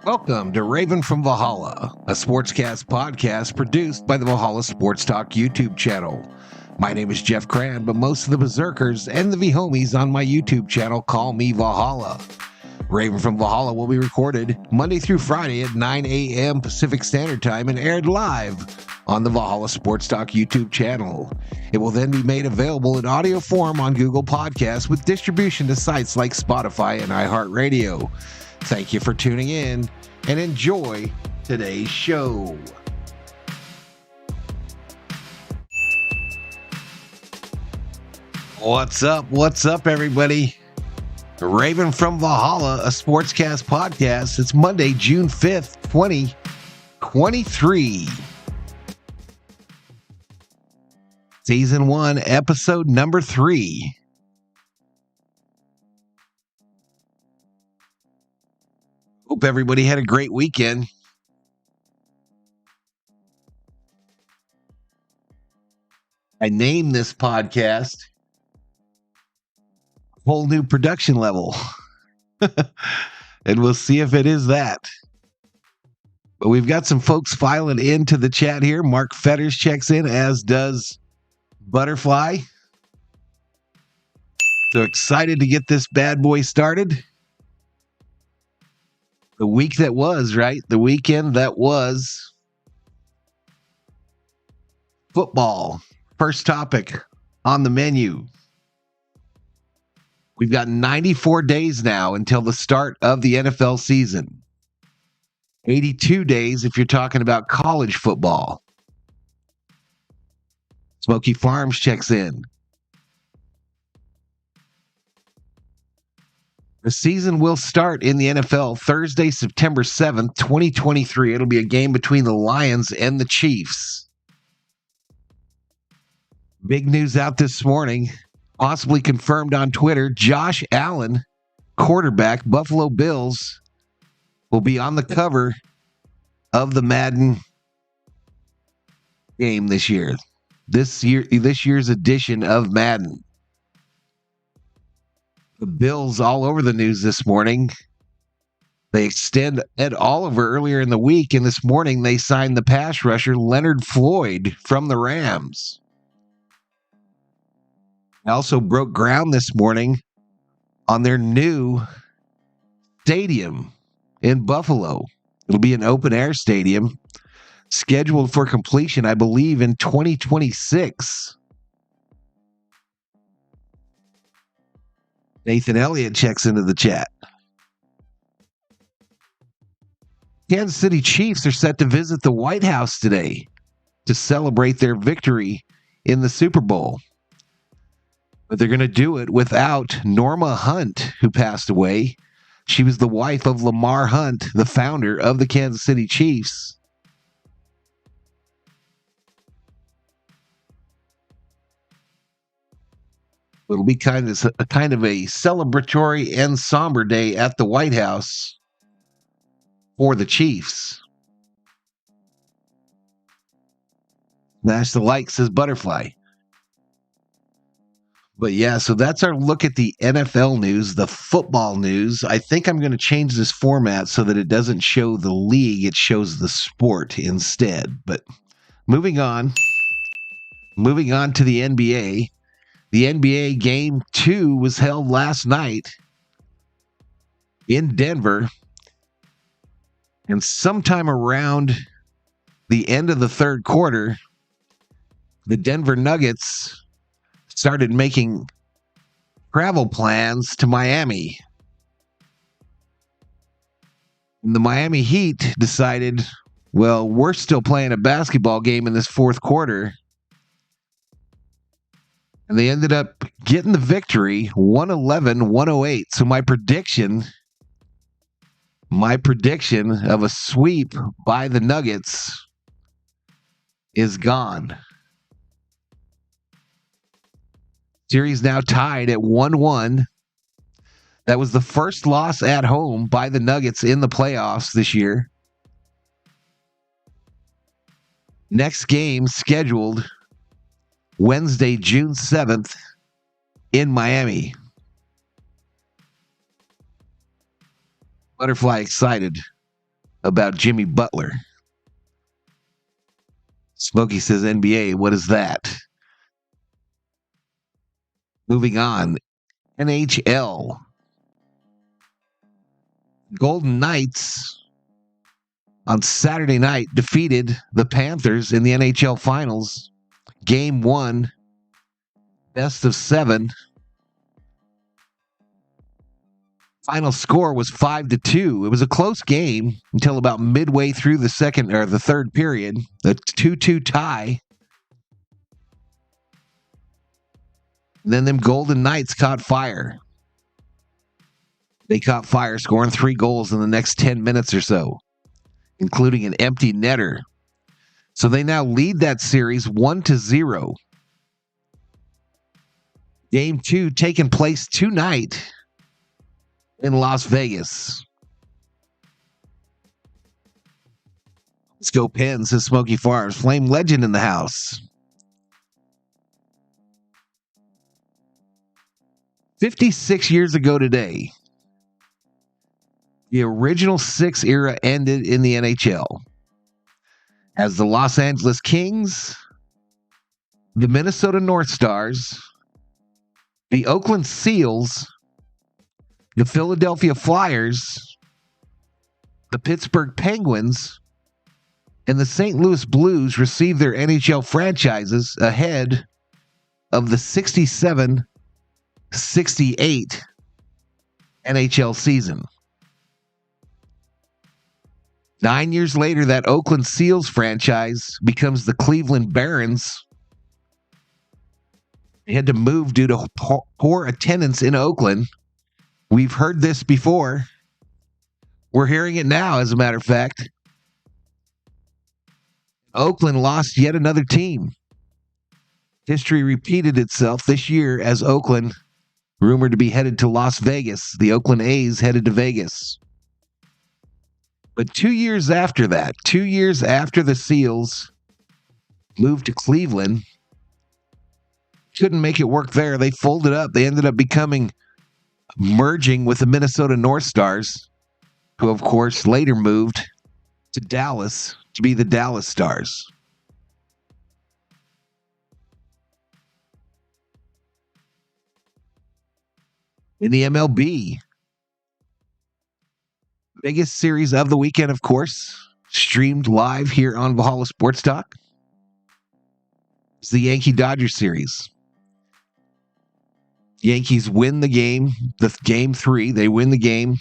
Welcome to Raven from Valhalla, a sportscast podcast produced by the Valhalla Sports Talk YouTube channel. My name is Jeff Cran, but most of the berserkers and the V-homies on my YouTube channel call me Valhalla. Raven from Valhalla will be recorded Monday through Friday at 9 a.m. Pacific Standard Time and aired live on the Valhalla Sports Talk YouTube channel. It will then be made available in audio form on Google Podcasts with distribution to sites like Spotify and iHeartRadio. Thank you for tuning in and enjoy today's show. What's up, everybody? Raven from Valhalla, a sportscast podcast. It's Monday, June 5th, 2023. Season 1, episode number 3. Hope everybody had a great weekend. I named this podcast Whole New Production Level. And we'll see if it is that. But we've got some folks filing into the chat here. Mark Fetters checks in, as does Butterfly. So excited to get this bad boy started. The week that was, right? The weekend that was football. First topic on the menu. We've got 94 days now until the start of the NFL season. 82 days if you're talking about college football. Smoky Farms checks in. The season will start in the NFL Thursday, September 7th, 2023. It'll be a game between the Lions and the Chiefs. Big news out this morning, possibly confirmed on Twitter. Josh Allen, quarterback, Buffalo Bills, will be on the cover of the Madden game this year. This year's edition of Madden. The Bills all over the news this morning. They extend Ed Oliver earlier in the week, and this morning they signed the pass rusher Leonard Floyd from the Rams. They also broke ground this morning on their new stadium in Buffalo. It'll be an open-air stadium scheduled for completion, I believe, in 2026. Nathan Elliott checks into the chat. Kansas City Chiefs are set to visit the White House today to celebrate their victory in the Super Bowl. But they're going to do it without Norma Hunt, who passed away. She was the wife of Lamar Hunt, the founder of the Kansas City Chiefs. It'll be kind of a celebratory and somber day at the White House for the Chiefs. Smash the like, says Butterfly. But yeah, so that's our look at the NFL news, the football news. I think I'm going to change this format so that it doesn't show the league, it shows the sport instead. But moving on to the NBA. The NBA Game 2 was held last night in Denver. And sometime around the end of the third quarter, the Denver Nuggets started making travel plans to Miami. And the Miami Heat decided, well, we're still playing a basketball game in this fourth quarter. And they ended up getting the victory, 111-108. So my prediction of a sweep by the Nuggets is gone. Series now tied at 1-1. That was the first loss at home by the Nuggets in the playoffs this year. Next game scheduled Wednesday, June 7th in Miami. Butterfly excited about Jimmy Butler. Smokey says NBA, what is that? Moving on, NHL. Golden Knights on Saturday night defeated the Panthers in the NHL Finals. Game 1, best of 7. Final score was 5-2. It was a close game until about midway through the third period. A 2-2 tie. And then them Golden Knights caught fire. They caught fire, scoring 3 goals in the next 10 minutes or so, including an empty netter. So they now lead that series 1-0. Game 2 taking place tonight in Las Vegas. Let's go Pens, says Smokey Farms. Flame legend in the house. 56 years ago today, the original 6 era ended in the NHL as the Los Angeles Kings, the Minnesota North Stars, the Oakland Seals, the Philadelphia Flyers, the Pittsburgh Penguins, and the St. Louis Blues received their NHL franchises ahead of the 67-68 NHL season. 9 years later, that Oakland Seals franchise becomes the Cleveland Barons. They had to move due to poor attendance in Oakland. We've heard this before. We're hearing it now, as a matter of fact. Oakland lost yet another team. History repeated itself this year as Oakland, rumored to be headed to Las Vegas. The Oakland A's headed to Vegas. But 2 years after that, 2 years after the Seals moved to Cleveland, couldn't make it work there. They folded up. They ended up merging with the Minnesota North Stars, who, of course, later moved to Dallas to be the Dallas Stars. In the MLB, biggest series of the weekend, of course, streamed live here on Valhalla Sports Talk. It's the Yankee-Dodger series. Yankees win the game, game 3. They win the game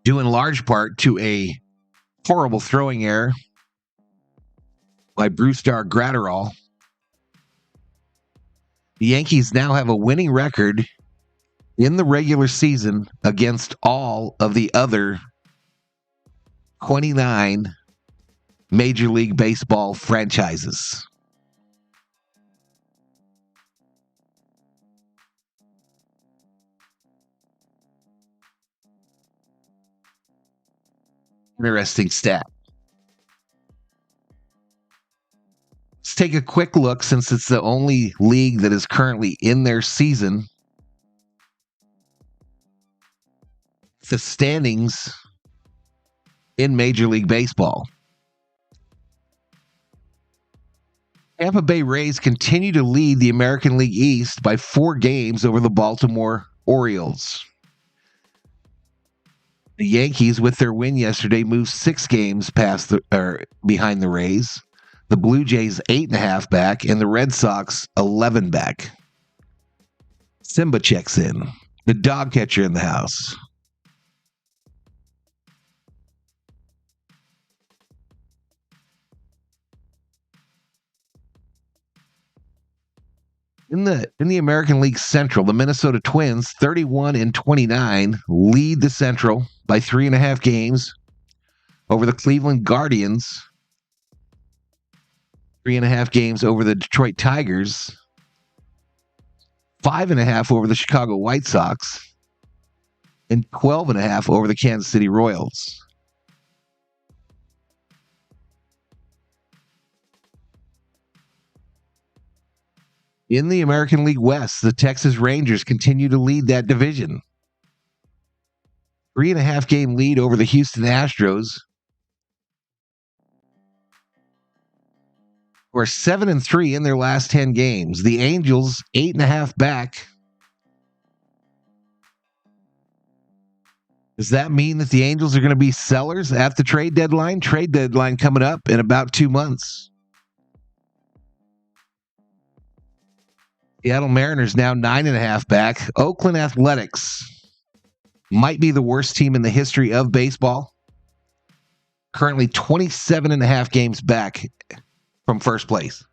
due in large part to a horrible throwing error by Brusdar Graterol. The Yankees now have a winning record in the regular season against all of the other 29 Major League Baseball franchises. Interesting stat. Let's take a quick look, since it's the only league that is currently in their season. The standings in Major League Baseball. Tampa Bay Rays continue to lead the American League East by 4 games over the Baltimore Orioles. The Yankees, with their win yesterday, moved 6 games behind the Rays. The Blue Jays 8.5 back, and the Red Sox 11 back. Simba checks in, the dog catcher in the house. In the American League Central, the Minnesota Twins, 31-29, lead the Central by 3.5 games over the Cleveland Guardians, 3.5 games over the Detroit Tigers, 5.5 over the Chicago White Sox, and 12.5 over the Kansas City Royals. In the American League West, the Texas Rangers continue to lead that division. 3.5 game lead over the Houston Astros, who are 7-3 in their last 10 games. The Angels, 8.5 back. Does that mean that the Angels are going to be sellers at the trade deadline? Trade deadline coming up in about 2 months. Seattle Mariners now 9.5 back. Oakland Athletics might be the worst team in the history of baseball. Currently 27.5 games back from first place.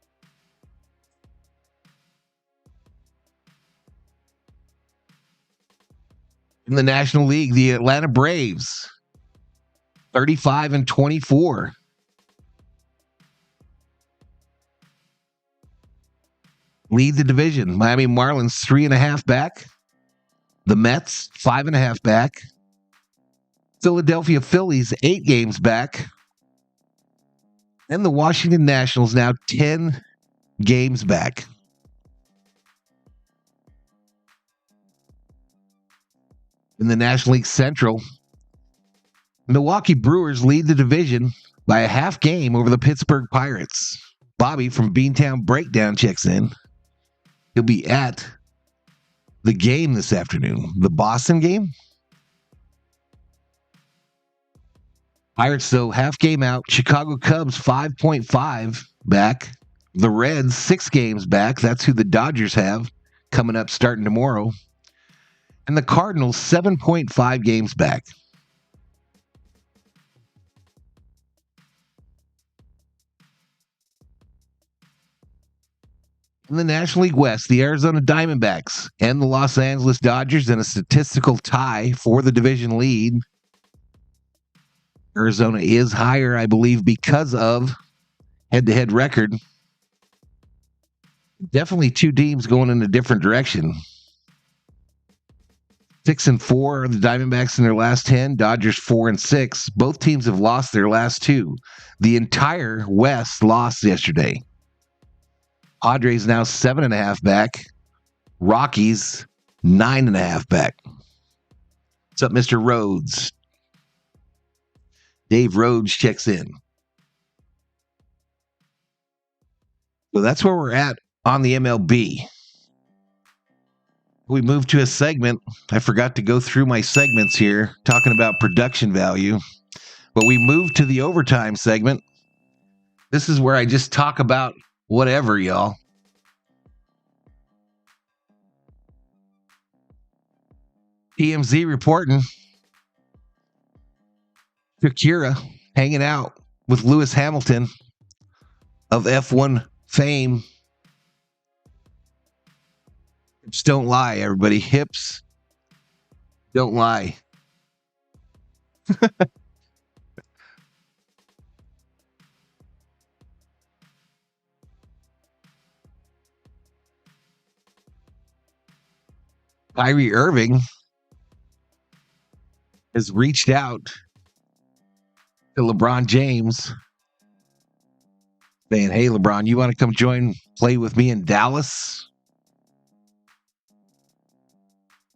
In the National League, the Atlanta Braves, 35-24. Lead the division. Miami Marlins, 3.5 back. The Mets, 5.5 back. Philadelphia Phillies, 8 games back. And the Washington Nationals, now 10 games back. In the National League Central, Milwaukee Brewers lead the division by a half game over the Pittsburgh Pirates. Bobby from Beantown Breakdown checks in. He'll be at the game this afternoon. The Boston game? Pirates, though, half game out. Chicago Cubs, 5.5 back. The Reds, 6 games back. That's who the Dodgers have coming up starting tomorrow. And the Cardinals, 7.5 games back. In the National League West, the Arizona Diamondbacks and the Los Angeles Dodgers in a statistical tie for the division lead. Arizona is higher, I believe, because of head-to-head record. Definitely two teams going in a different direction. 6-4 are the Diamondbacks in their last 10. Dodgers 4-6. Both teams have lost their last 2. The entire West lost yesterday. Padres now 7.5 back. Rockies 9.5 back. What's up, Mr. Rhodes? Dave Rhodes checks in. So that's where we're at on the MLB. We moved to a segment. I forgot to go through my segments here, talking about production value. But we moved to the overtime segment. This is where I just talk about whatever, y'all. TMZ reporting Shakira hanging out with Lewis Hamilton of F1 fame. Hips don't lie, everybody. Hips don't lie. Kyrie Irving has reached out to LeBron James saying, hey, LeBron, you want to come play with me in Dallas?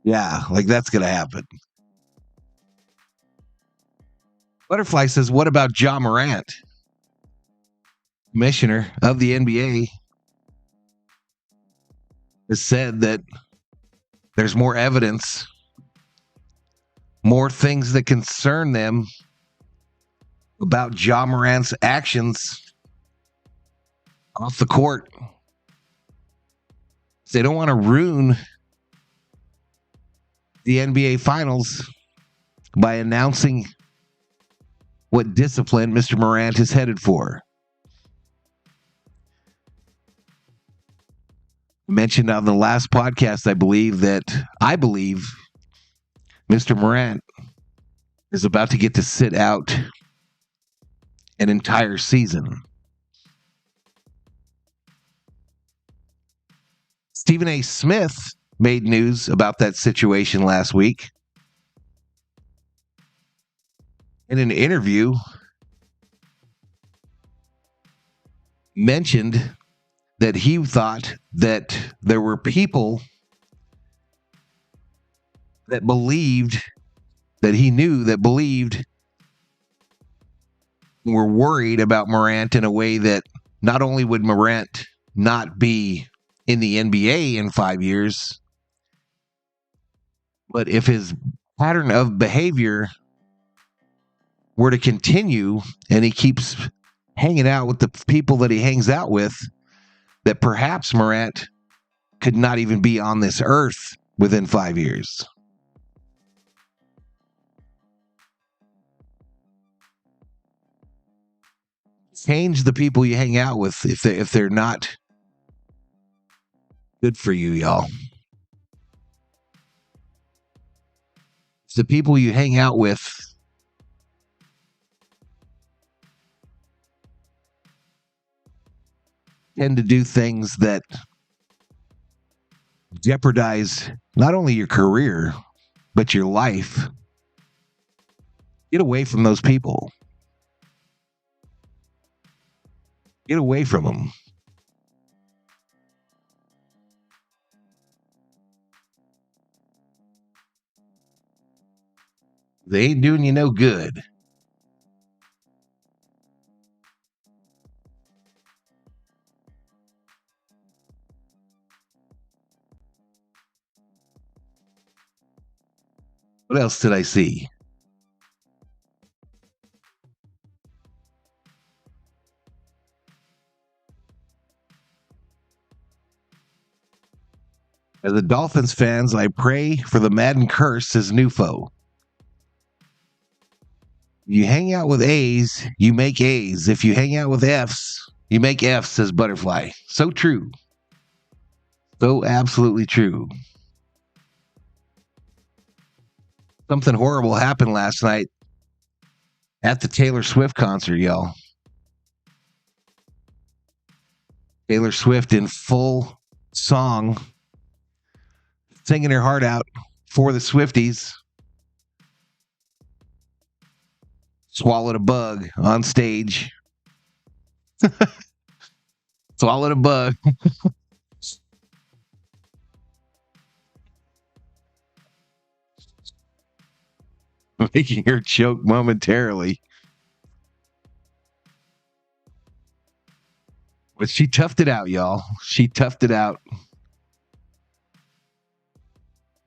Yeah, like that's going to happen. Butterfly says, what about Ja Morant? Commissioner of the NBA has said that there's more evidence, more things that concern them about Ja Morant's actions off the court. They don't want to ruin the NBA Finals by announcing what discipline Mr. Morant is headed for. I mentioned on the last podcast, I believe Mr. Morant is about to get to sit out an entire season. Stephen A. Smith made news about that situation last week. In an interview, mentioned that he thought that there were people that believed that he knew, that believed, were worried about Morant in a way that not only would Morant not be in the NBA in 5 years, but if his pattern of behavior were to continue and he keeps hanging out with the people that he hangs out with, that perhaps Morant could not even be on this earth within 5 years. Change the people you hang out with if they're not good for you, y'all. If the people you hang out with tend to do things that jeopardize not only your career, but your life, get away from those people. Get away from them. They ain't doing you no good. What else did I see? As the Dolphins fans, I pray for the Madden curse as new foe. You hang out with A's, you make A's. If you hang out with F's, you make F's, says Butterfly. So true. So absolutely true. Something horrible happened last night at the Taylor Swift concert, y'all. Taylor Swift in full song, singing her heart out for the Swifties. Swallowed a bug on stage. Swallowed a bug. Making her choke momentarily. But she toughed it out, y'all. She toughed it out.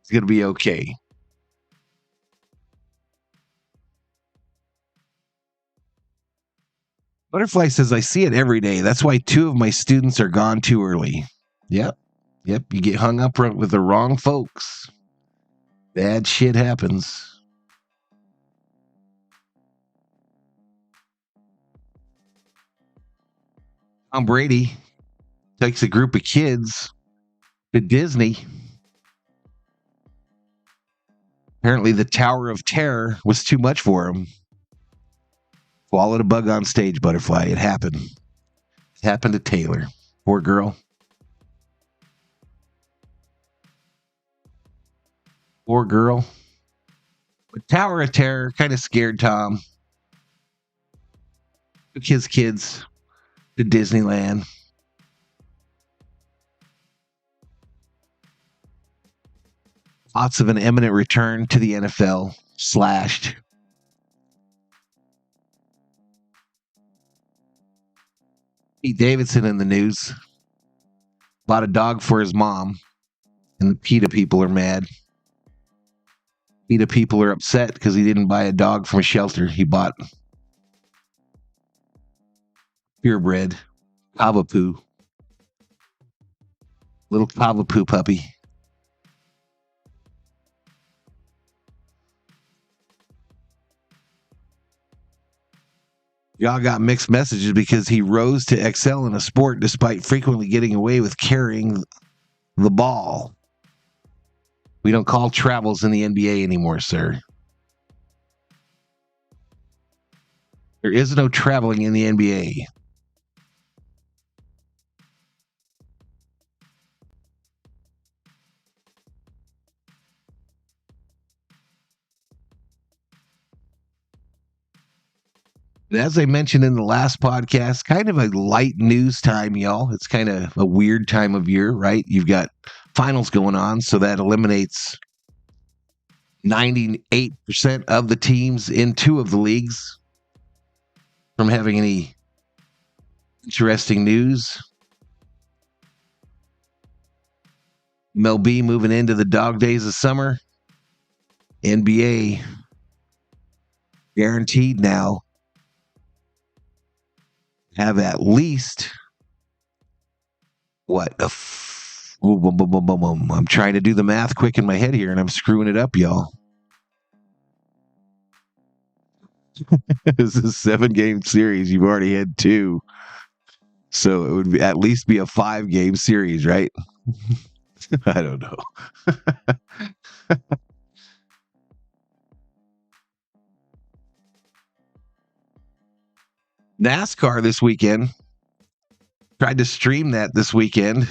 It's going to be okay. Butterfly says, I see it every day. That's why 2 of my students are gone too early. Yep. You get hung up with the wrong folks. Bad shit happens. Tom Brady takes a group of kids to Disney. Apparently the Tower of Terror was too much for him. Swallowed a bug on stage, Butterfly. It happened. It happened to Taylor. Poor girl. Poor girl. But Tower of Terror kind of scared Tom. Took his kids to Disneyland. Thoughts of an imminent return to the NFL slashed. Pete Davidson in the news. Bought a dog for his mom. And the PETA people are mad. PETA people are upset because he didn't buy a dog from a shelter. He bought purebred Cavapoo. Little Cavapoo puppy. Y'all got mixed messages because he rose to excel in a sport despite frequently getting away with carrying the ball. We don't call travels in the NBA anymore, sir. There is no traveling in the NBA. As I mentioned in the last podcast, kind of a light news time, y'all. It's kind of a weird time of year, right? You've got finals going on, so that eliminates 98% of the teams in 2 of the leagues from having any interesting news. MLB moving into the dog days of summer. NBA guaranteed now have at least I'm trying to do the math quick in my head here and I'm screwing it up, y'all. This is a 7-game series. You've already had 2. So it would at least be a 5-game series, right? I don't know. NASCAR this weekend. Tried to stream that this weekend.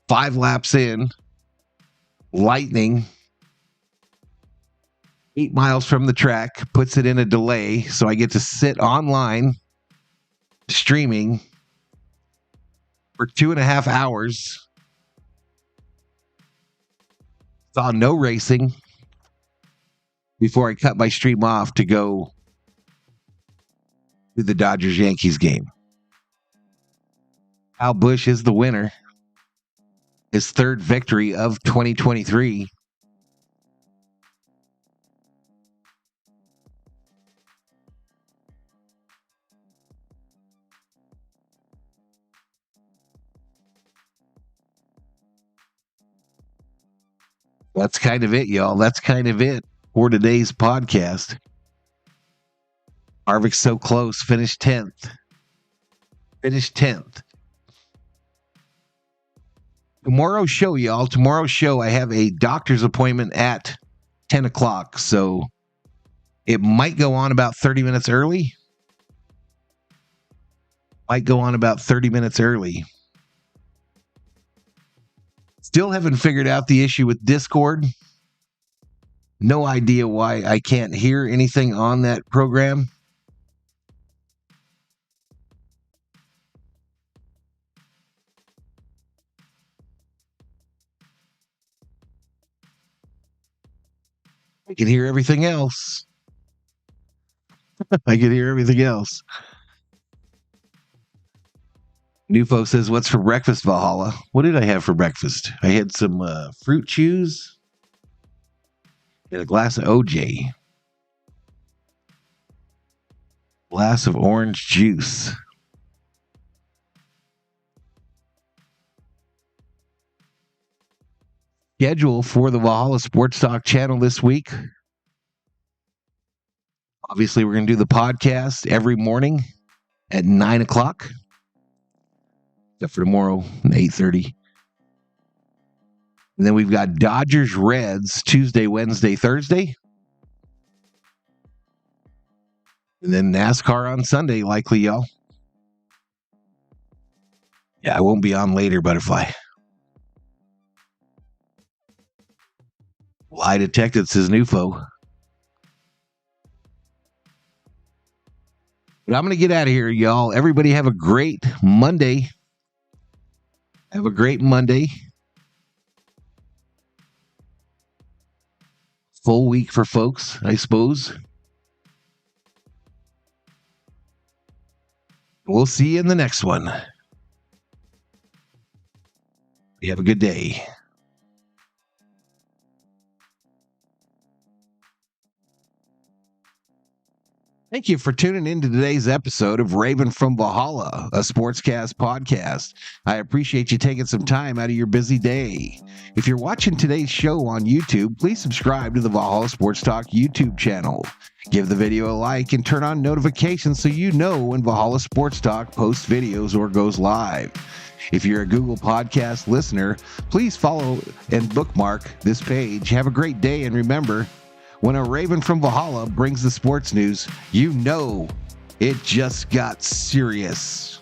5 laps in. Lightning. 8 miles from the track. Puts it in a delay. So I get to sit online streaming for 2.5 hours. Saw no racing before I cut my stream off to go to the Dodgers-Yankees game. Kyle Busch is the winner. His 3rd victory of 2023. That's kind of it, y'all. That's kind of it for today's podcast. Harvick's so close. Finished 10th. Tomorrow's show, y'all. Tomorrow's show, I have a doctor's appointment at 10 o'clock. So it might go on about 30 minutes early. Still haven't figured out the issue with Discord. No idea why I can't hear anything on that program. I can hear everything else. Nufo says, what's for breakfast, Valhalla? What did I have for breakfast? I had some fruit chews and a glass of OJ. Glass of orange juice. Schedule for the Valhalla Sports Talk channel this week. Obviously, we're going to do the podcast every morning at 9 o'clock. Except for tomorrow at 8:30. And then we've got Dodgers Reds Tuesday, Wednesday, Thursday. And then NASCAR on Sunday, likely, y'all. Yeah, I won't be on later, Butterfly. Lie detected, says Nufo. But I'm going to get out of here, y'all. Everybody have a great Monday. Full week for folks, I suppose. We'll see you in the next one. You have a good day. Thank you for tuning in to today's episode of Raven from Valhalla, a Sportscast podcast. I appreciate you taking some time out of your busy day. If you're watching today's show on YouTube, please subscribe to the Valhalla Sports Talk YouTube channel. Give the video a like and turn on notifications so you know when Valhalla Sports Talk posts videos or goes live. If you're a Google Podcast listener, please follow and bookmark this page. Have a great day, and remember, when a Raven from Valhalla brings the sports news, you know it just got serious.